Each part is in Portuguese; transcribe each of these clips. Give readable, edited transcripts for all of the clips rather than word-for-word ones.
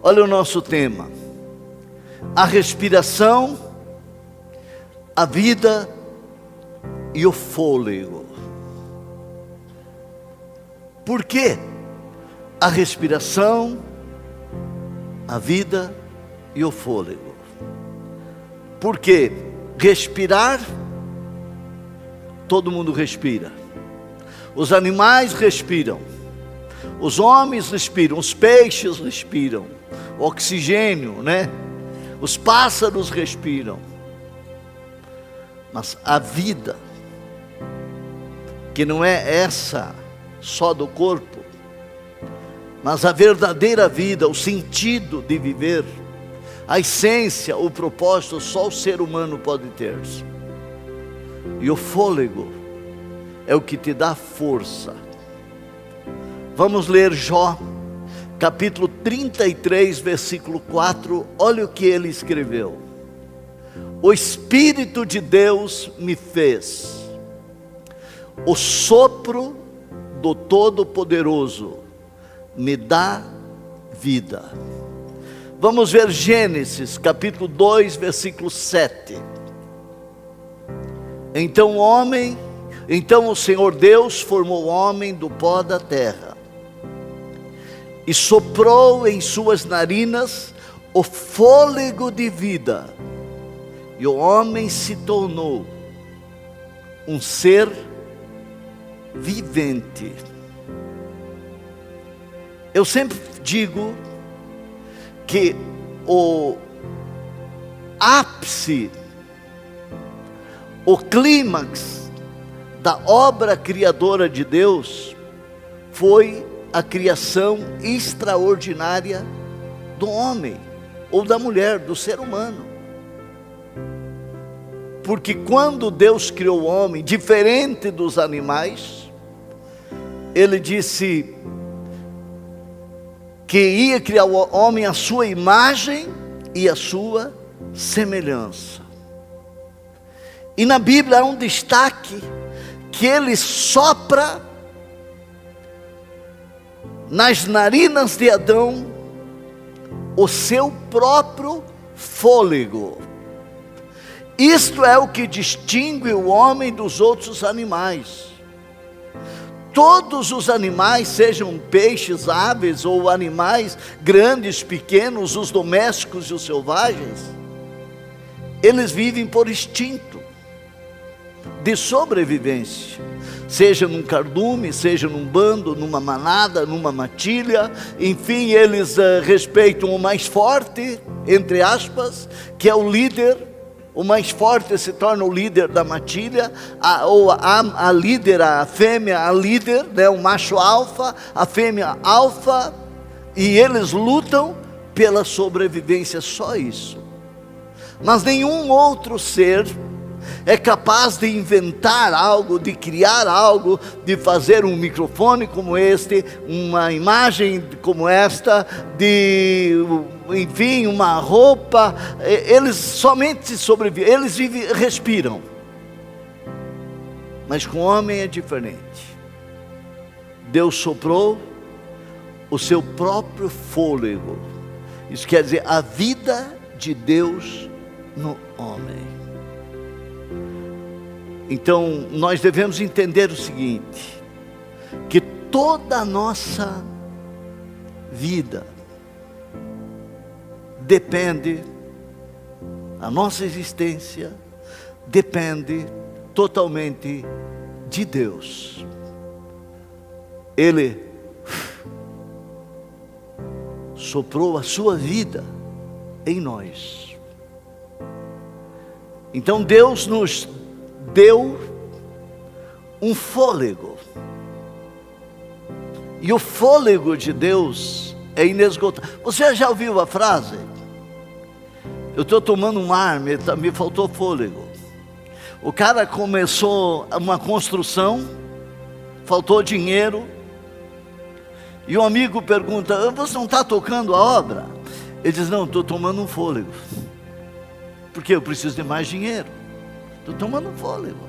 Olha o nosso tema: a respiração, a vida e o fôlego. Por quê? A respiração, a vida e o fôlego. Porque respirar, todo mundo respira. Os animais respiram. Os homens respiram, os peixes respiram. Oxigênio, né? Os pássaros respiram. Mas a vida, que não é essa só do corpo, mas a verdadeira vida, o sentido de viver, a essência, o propósito, só o ser humano pode ter. E o fôlego é o que te dá força. Vamos ler Jó, capítulo 33, versículo 4. Olha o que ele escreveu: o Espírito de Deus me fez, o sopro do Todo-Poderoso me dá vida. Vamos ver Gênesis, capítulo 2, versículo 7. Então o Senhor Deus formou o homem do pó da terra e soprou em suas narinas o fôlego de vida, e o homem se tornou um ser vivente. Eu sempre digo que o ápice, o clímax da obra criadora de Deus foi a criação extraordinária do homem, ou da mulher, do ser humano. Porque quando Deus criou o homem, diferente dos animais, Ele disse que ia criar o homem à sua imagem e à sua semelhança. E na Bíblia há um destaque que Ele sopra nas narinas de Adão o seu próprio fôlego. Isto é o que distingue o homem dos outros animais. Todos os animais, sejam peixes, aves ou animais grandes, pequenos, os domésticos e os selvagens, eles vivem por instinto de sobrevivência. Seja num cardume, seja num bando, numa manada, numa matilha, enfim, eles respeitam o mais forte, entre aspas, que é o líder. O mais forte se torna o líder da matilha, a líder, a fêmea, a líder, né? O macho alfa, a fêmea alfa, e eles lutam pela sobrevivência, só isso. Mas nenhum outro ser é capaz de inventar algo, de criar algo, de fazer um microfone como este, uma imagem como esta, enfim, uma roupa. Eles somente sobrevivem, eles vivem, respiram. Mas com o homem é diferente. Deus soprou o seu próprio fôlego. Isso quer dizer a vida de Deus no homem. Então nós devemos entender o seguinte: que toda a nossa vida depende, a nossa existência depende totalmente de Deus. Ele soprou a sua vida em nós. Então Deus nos deu um fôlego, e o fôlego de Deus é inesgotável. Você já ouviu a frase: eu estou tomando um ar, me faltou fôlego? O cara começou uma construção, faltou dinheiro, e o amigo pergunta: você não está tocando a obra? Ele diz: não, estou tomando um fôlego, porque eu preciso de mais dinheiro. Estou tomando fôlego.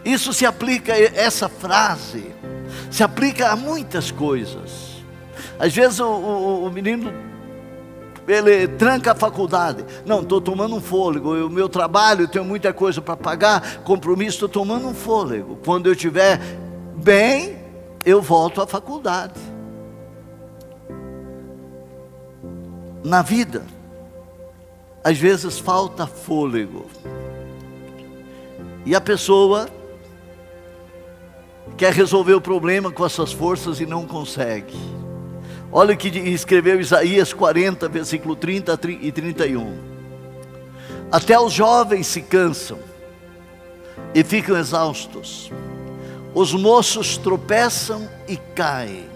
Isso se aplica, essa frase, se aplica a muitas coisas. Às vezes o menino, ele tranca a faculdade. Não, estou tomando um fôlego. O meu trabalho, eu tenho muita coisa para pagar, compromisso, estou tomando um fôlego. Quando eu estiver bem, eu volto à faculdade. Na vida, às vezes falta fôlego. E a pessoa quer resolver o problema com as suas forças e não consegue. Olha o que escreveu Isaías 40, versículo 30 e 31. Até os jovens se cansam e ficam exaustos. Os moços tropeçam e caem.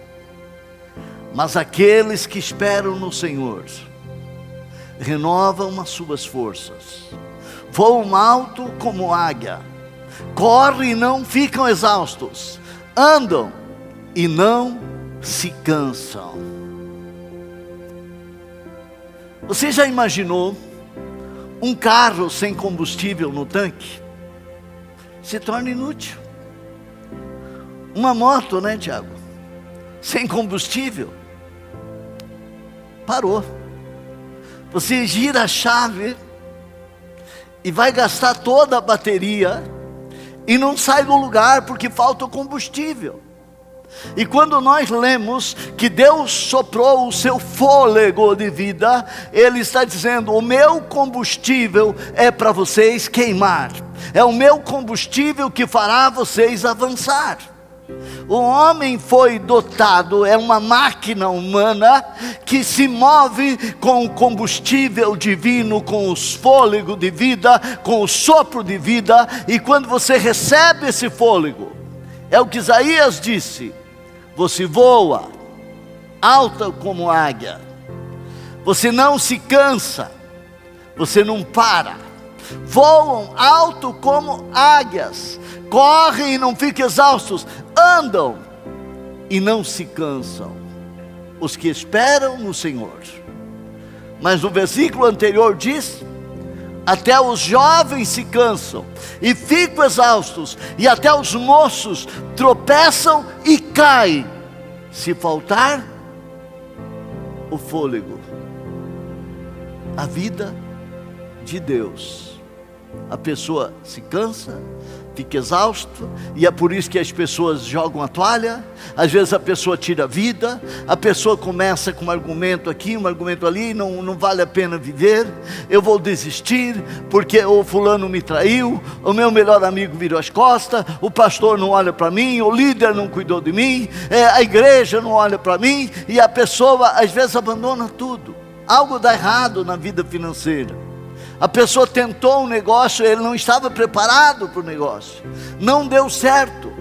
Mas aqueles que esperam no Senhor renovam as suas forças. Voam alto como águia. Correm e não ficam exaustos. Andam e não se cansam. Você já imaginou um carro sem combustível no tanque? Se torna inútil. Uma moto, né, Tiago? Sem combustível, parou. Você gira a chave e vai gastar toda a bateria e não sai do lugar porque falta o combustível. E quando nós lemos que Deus soprou o seu fôlego de vida, Ele está dizendo: o meu combustível é para vocês queimar, é o meu combustível que fará vocês avançar. O homem foi dotado, é uma máquina humana que se move com o combustível divino, com os fôlegos de vida, com o sopro de vida. E quando você recebe esse fôlego, é o que Isaías disse: você voa alta como águia, você não se cansa, você não para, voam alto como águias, correm e não ficam exaustos, andam e não se cansam, os que esperam no Senhor. Mas no versículo anterior diz: até os jovens se cansam e ficam exaustos, e até os moços tropeçam e caem, se faltar o fôlego. A vida de Deus, a pessoa se cansa, fica exausto, e é por isso que as pessoas jogam a toalha. Às vezes a pessoa tira a vida, a pessoa começa com um argumento aqui, um argumento ali, não vale a pena viver, eu vou desistir, porque o fulano me traiu, o meu melhor amigo virou as costas, o pastor não olha para mim, o líder não cuidou de mim, a igreja não olha para mim, e a pessoa às vezes abandona tudo. Algo dá errado na vida financeira. A pessoa tentou um negócio, ele não estava preparado para o negócio, não deu certo,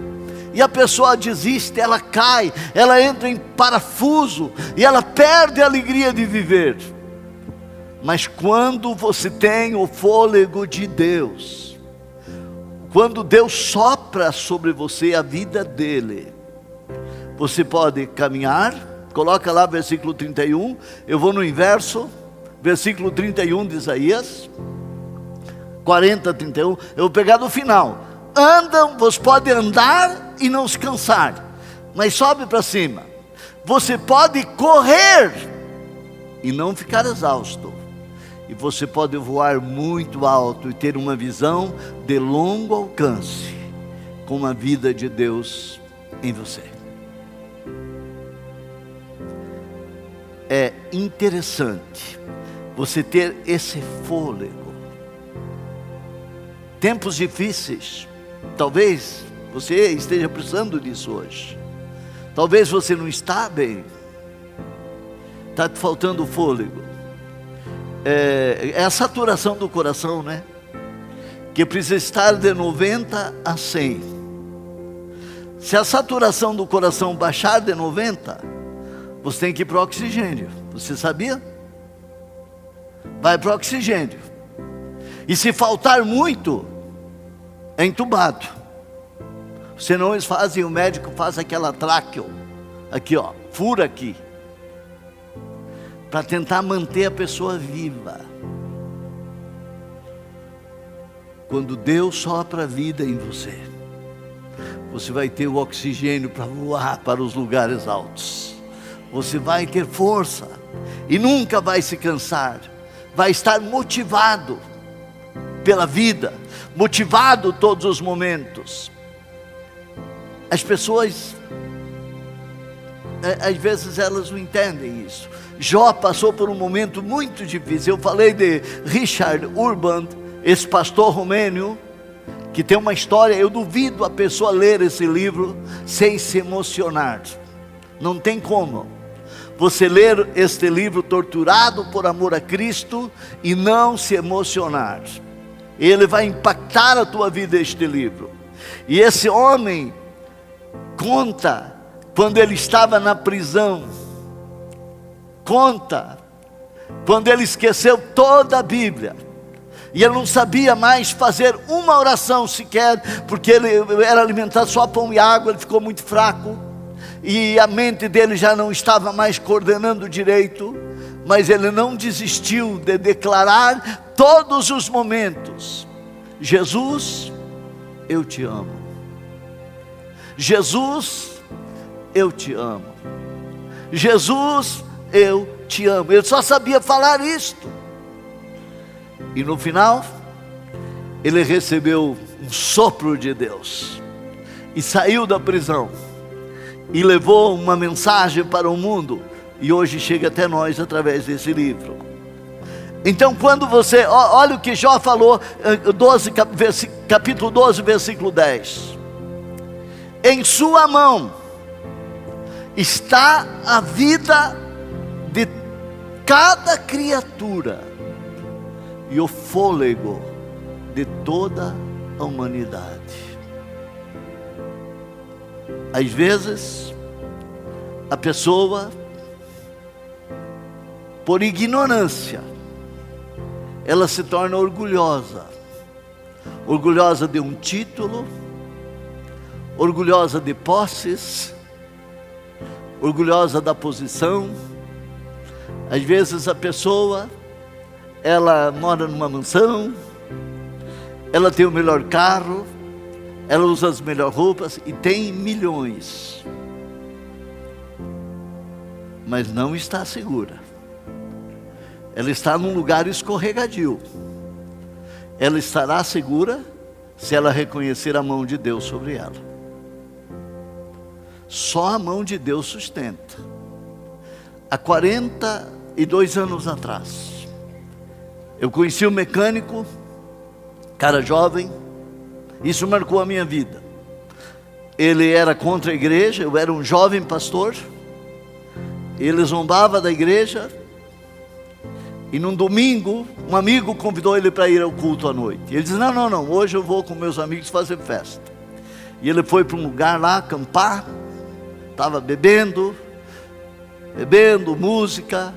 e a pessoa desiste, ela cai, ela entra em parafuso, e ela perde a alegria de viver. Mas quando você tem o fôlego de Deus, quando Deus sopra sobre você a vida dele, você pode caminhar. Coloca lá versículo 31, eu vou no inverso. Versículo 31 de Isaías 40, 31, eu vou pegar do final. Andam, você pode andar e não se cansar, mas sobe para cima. Você pode correr e não ficar exausto, e você pode voar muito alto e ter uma visão de longo alcance, com a vida de Deus em você. É interessante você ter esse fôlego. Tempos difíceis, talvez você esteja precisando disso hoje. Talvez você não está bem, está te faltando fôlego. É a saturação do coração, né? Que precisa estar de 90 a 100. Se a saturação do coração baixar de 90, você tem que ir para o oxigênio. Você sabia? Vai para o oxigênio. E se faltar muito, é entubado. Senão eles fazem, o médico faz aquela tráqueo, aqui ó, fura aqui, para tentar manter a pessoa viva. Quando Deus sopra a vida em você, você vai ter o oxigênio para voar para os lugares altos. Você vai ter força e nunca vai se cansar. Vai estar motivado pela vida, motivado todos os momentos. As pessoas, às vezes elas não entendem isso. Jó passou por um momento muito difícil. Eu falei de Richard Urban, esse pastor romênio, que tem uma história. Eu duvido a pessoa ler esse livro sem se emocionar. Não tem como você ler este livro torturado por amor a Cristo e não se emocionar. Ele vai impactar a tua vida, este livro. E esse homem conta quando ele estava na prisão, conta quando ele esqueceu toda a Bíblia, e ele não sabia mais fazer uma oração sequer, porque ele era alimentado só pão e água. Ele ficou muito fraco, e a mente dele já não estava mais coordenando direito, mas ele não desistiu de declarar todos os momentos: Jesus, eu te amo. Jesus, eu te amo. Jesus, eu te amo. Ele só sabia falar isto. E no final, ele recebeu um sopro de Deus e saiu da prisão e levou uma mensagem para o mundo, e hoje chega até nós através desse livro. Então, quando você, olha o que Jó falou, capítulo 12, versículo 10. Em sua mão está a vida de cada criatura e o fôlego de toda a humanidade. Às vezes, a pessoa, por ignorância, ela se torna orgulhosa. Orgulhosa de um título, orgulhosa de posses, orgulhosa da posição. Às vezes a pessoa, ela mora numa mansão, ela tem o melhor carro, ela usa as melhores roupas e tem milhões, mas não está segura. Ela está num lugar escorregadio. Ela estará segura se ela reconhecer a mão de Deus sobre ela. Só a mão de Deus sustenta. Há 42 anos atrás, eu conheci um mecânico, cara jovem. Isso marcou a minha vida. Ele era contra a igreja, eu era um jovem pastor. Ele zombava da igreja. E num domingo, um amigo convidou ele para ir ao culto à noite. Ele disse: não, hoje eu vou com meus amigos fazer festa. E ele foi para um lugar lá, acampar. Estava bebendo música.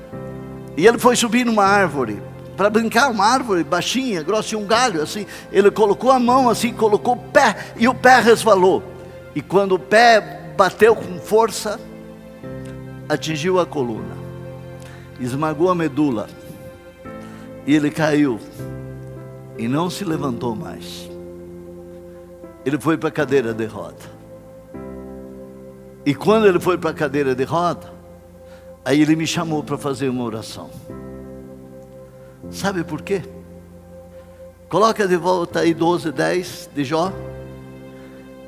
E ele foi subir numa árvore, para brincar, uma árvore baixinha, grossa, um galho assim. Ele colocou a mão assim, colocou o pé, e o pé resvalou. E quando o pé bateu com força, atingiu a coluna, esmagou a medula, e ele caiu, e não se levantou mais. Ele foi para a cadeira de roda. E quando ele foi para a cadeira de roda, aí ele me chamou para fazer uma oração. Sabe por quê? Coloca de volta aí 12:10 de Jó.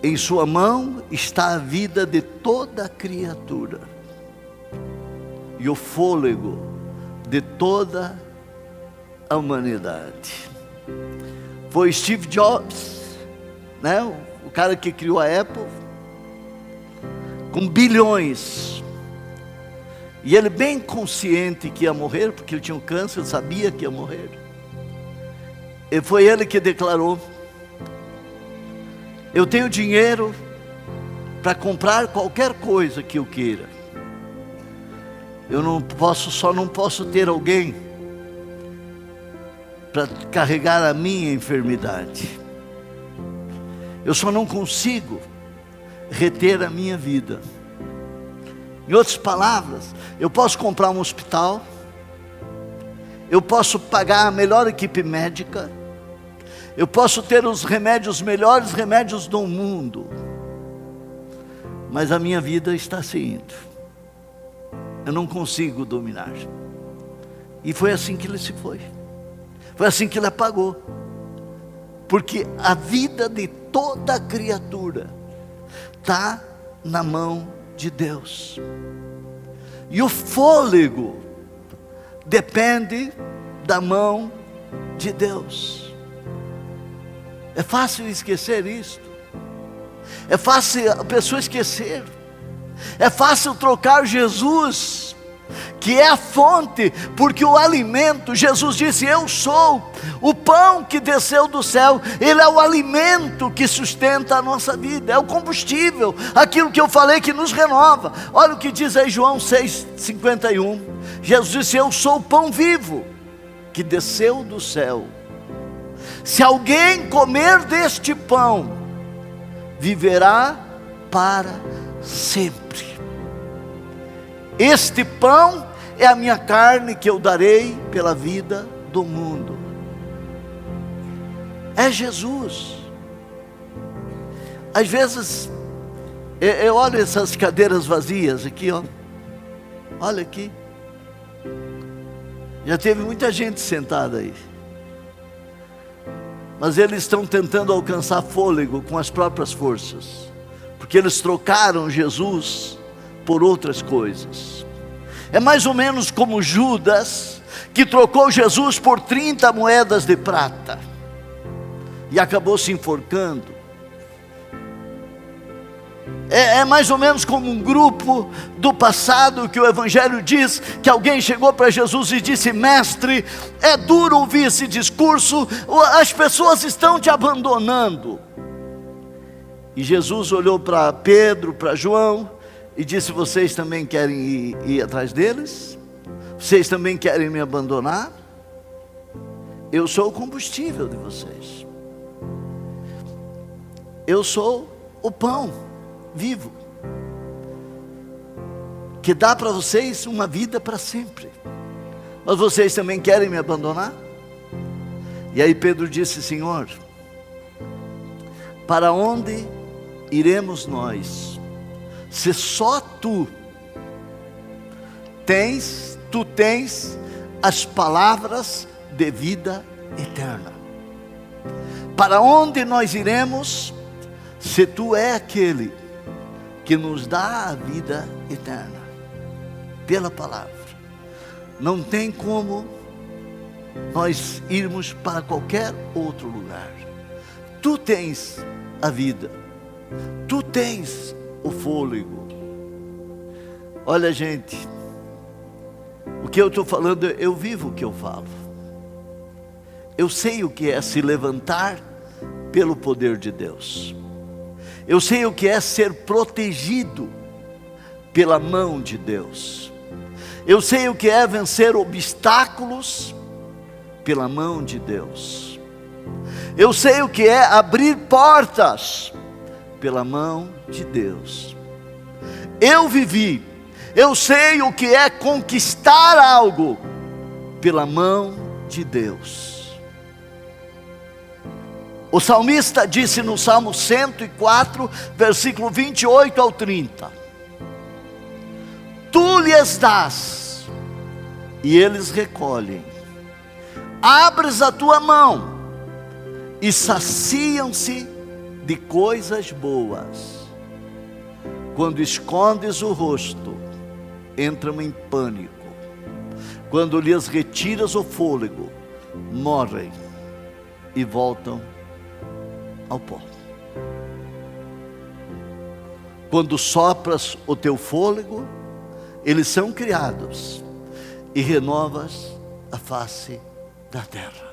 Em sua mão está a vida de toda criatura e o fôlego de toda a humanidade. Foi Steve Jobs, né? O cara que criou a Apple, com bilhões. E ele bem consciente que ia morrer, porque ele tinha um câncer, sabia que ia morrer. E foi ele que declarou: eu tenho dinheiro para comprar qualquer coisa que eu queira. Eu só não posso ter alguém para carregar a minha enfermidade. Eu só não consigo reter a minha vida. Em outras palavras, eu posso comprar um hospital, eu posso pagar a melhor equipe médica, eu posso ter os melhores remédios do mundo, mas a minha vida está se indo. Eu não consigo dominar. E foi assim que ele se foi. Foi assim que ele apagou. Porque a vida de toda criatura está na mão de Deus. E o fôlego depende da mão de Deus. É fácil esquecer isto. É fácil a pessoa esquecer. É fácil trocar Jesus, que é a fonte, porque o alimento, Jesus disse: eu sou o pão que desceu do céu. Ele é o alimento que sustenta a nossa vida, é o combustível, aquilo que eu falei que nos renova. Olha o que diz aí João 6,51. Jesus disse: eu sou o pão vivo que desceu do céu. Se alguém comer deste pão, viverá para sempre. Este pão é a minha carne que eu darei pela vida do mundo. É Jesus. Às vezes eu olho essas cadeiras vazias aqui, ó. Olha aqui. Já teve muita gente sentada aí. Mas eles estão tentando alcançar fôlego com as próprias forças, porque eles trocaram Jesus por outras coisas. É mais ou menos como Judas, que trocou Jesus por 30 moedas de prata e acabou se enforcando. É mais ou menos como um grupo do passado, que o Evangelho diz que alguém chegou para Jesus e disse: mestre, é duro ouvir esse discurso, as pessoas estão te abandonando. E Jesus olhou para Pedro, para João e disse: vocês também querem ir atrás deles? Vocês também querem me abandonar? Eu sou o combustível de vocês. Eu sou o pão vivo, que dá para vocês uma vida para sempre. Mas vocês também querem me abandonar? E aí Pedro disse: Senhor, para onde iremos nós, se só tu tens as palavras de vida eterna? Para onde nós iremos, se tu é aquele que nos dá a vida eterna pela palavra? Não tem como nós irmos para qualquer outro lugar. Tu tens a vida, tu tens o fôlego. Olha, gente, o que eu estou falando, eu vivo o que eu falo. Eu sei o que é se levantar pelo poder de Deus. Eu sei o que é ser protegido pela mão de Deus. Eu sei o que é vencer obstáculos pela mão de Deus. Eu sei o que é abrir portas pela mão de Deus. Eu vivi, eu sei o que é conquistar algo pela mão de Deus. O salmista disse no Salmo 104, versículo 28 ao 30: tu lhes dás, e eles recolhem. Abres a tua mão, e saciam-se de coisas boas. Quando escondes o rosto, entram em pânico. Quando lhes retiras o fôlego, morrem e voltam ao pó. Quando sopras o teu fôlego, eles são criados, e renovas a face da terra.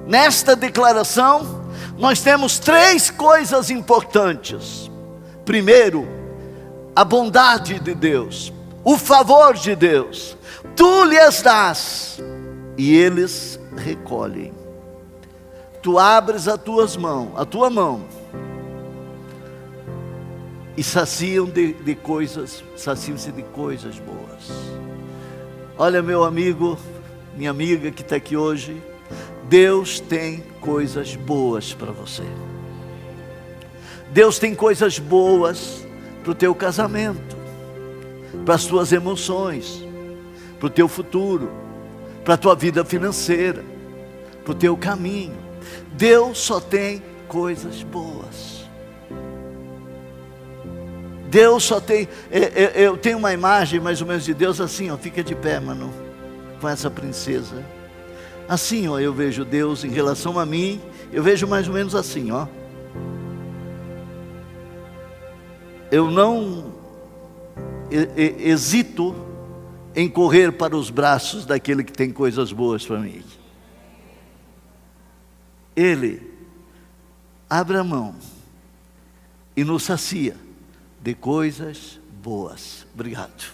Nesta declaração, nós temos 3 coisas importantes. Primeiro, a bondade de Deus, o favor de Deus. Tu lhes dás, e eles recolhem. Tu abres a tua mão, e saciam-se de coisas boas. Olha, meu amigo, minha amiga que está aqui hoje, Deus tem coisas boas para você. Deus tem coisas boas para o teu casamento, para as tuas emoções, para o teu futuro, para a tua vida financeira, para o teu caminho. Deus só tem coisas boas. Deus só tem, eu tenho uma imagem mais ou menos de Deus assim, ó, fica de pé, mano, com essa princesa. Assim, ó, eu vejo Deus em relação a mim, eu vejo mais ou menos assim, ó. Eu não hesito em correr para os braços daquele que tem coisas boas para mim. Ele abre a mão e nos sacia de coisas boas. Obrigado.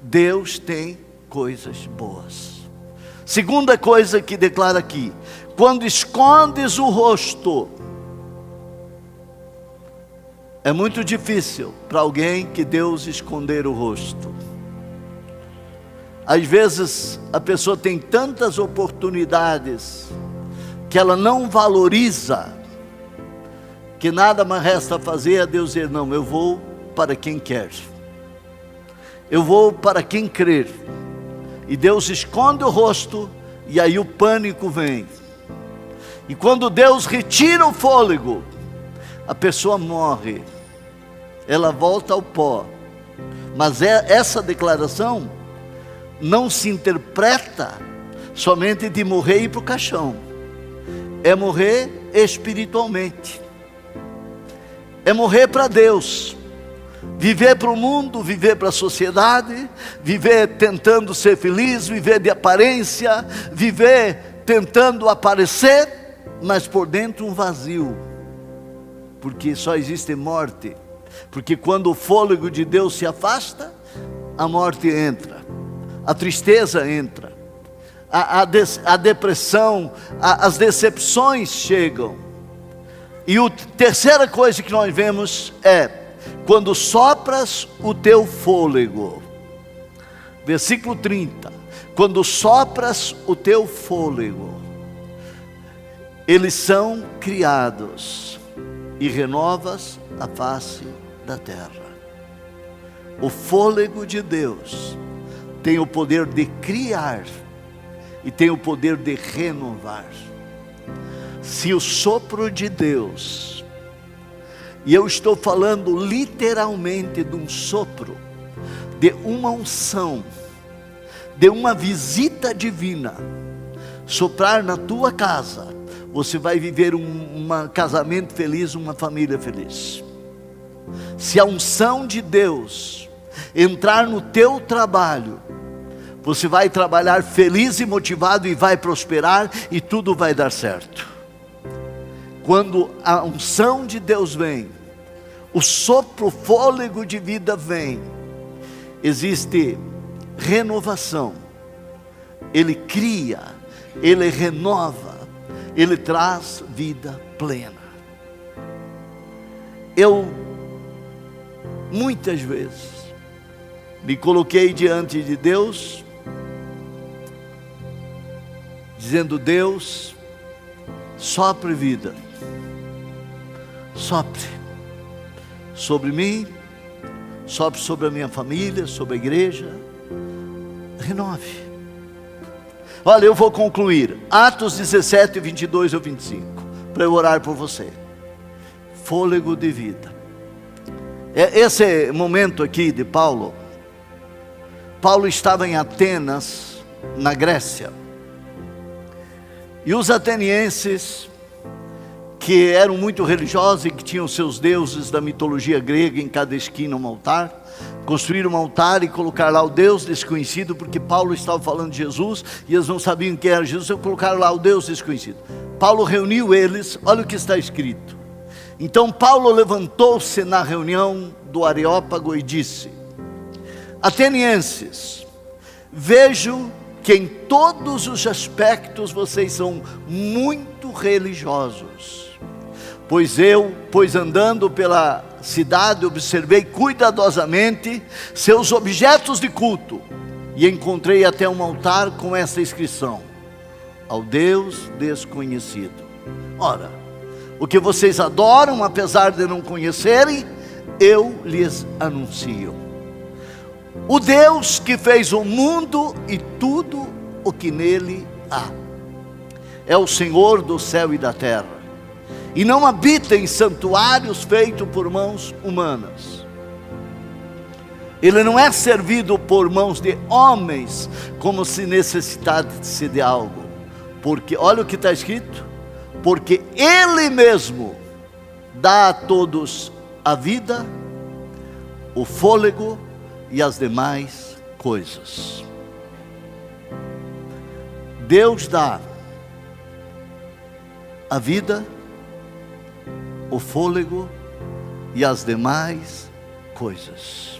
Deus tem coisas boas. Segunda coisa que declara aqui: quando escondes o rosto. É muito difícil para alguém que Deus esconder o rosto. Às vezes a pessoa tem tantas oportunidades que ela não valoriza, que nada mais resta fazer a Deus dizer: não, eu vou para quem quer, eu vou para quem crer. E Deus esconde o rosto, e aí o pânico vem. E quando Deus retira o fôlego, a pessoa morre, ela volta ao pó. Mas essa declaração não se interpreta somente de morrer e ir para o caixão. É morrer espiritualmente, é morrer para Deus, viver para o mundo, viver para a sociedade, viver tentando ser feliz, viver de aparência, viver tentando aparecer, mas por dentro um vazio, porque só existe morte, porque quando o fôlego de Deus se afasta, a morte entra, a tristeza entra, a depressão, as decepções chegam. E a terceira coisa que nós vemos é: quando sopras o teu fôlego. Versículo 30. Quando sopras o teu fôlego, eles são criados, e renovas a face da terra. O fôlego de Deus tem o poder de criar e tem o poder de renovar. Se o sopro de Deus, e eu estou falando literalmente de um sopro, de uma unção, de uma visita divina, soprar na tua casa, você vai viver um casamento feliz, uma família feliz. Se a unção de Deus entrar no teu trabalho, você vai trabalhar feliz e motivado e vai prosperar e tudo vai dar certo. Quando a unção de Deus vem, o sopro, o fôlego de vida vem, existe renovação. Ele cria, Ele renova, Ele traz vida plena. Eu, muitas vezes, me coloquei diante de Deus, dizendo: Deus, sopre vida, sopre sobre mim, sopre sobre a minha família, sobre a igreja, renove. Olha, eu vou concluir, Atos 17, 22 ou 25, para eu orar por você. Fôlego de vida. Esse momento aqui de Paulo estava em Atenas, na Grécia, e os atenienses, que eram muito religiosos e que tinham seus deuses da mitologia grega, em cada esquina um altar, construíram um altar e colocaram lá o Deus desconhecido, porque Paulo estava falando de Jesus, e eles não sabiam quem era Jesus, então colocaram lá o Deus desconhecido. Paulo reuniu eles, olha o que está escrito. Então Paulo levantou-se na reunião do Areópago e disse: Atenienses, vejo que em todos os aspectos vocês são muito religiosos. Pois andando pela cidade, observei cuidadosamente seus objetos de culto, e encontrei até um altar com essa inscrição: ao Deus desconhecido. Ora, o que vocês adoram, apesar de não conhecerem, eu lhes anuncio. O Deus que fez o mundo e tudo o que nele há. É o Senhor do céu e da terra, e não habita em santuários feitos por mãos humanas. Ele não é servido por mãos de homens, como se necessitasse de algo. Porque, olha o que está escrito: porque Ele mesmo dá a todos a vida, o fôlego e as demais coisas. Deus dá a vida, o fôlego e as demais coisas.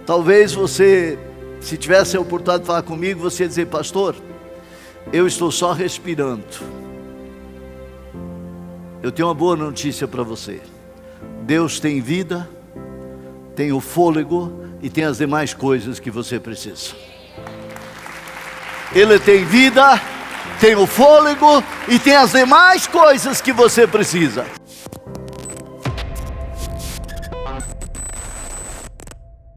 Talvez você, se tivesse a oportunidade de falar comigo, você ia dizer: pastor, eu estou só respirando. Eu tenho uma boa notícia para você. Deus tem vida, tem o fôlego e tem as demais coisas que você precisa. Ele tem vida, tem o fôlego e tem as demais coisas que você precisa.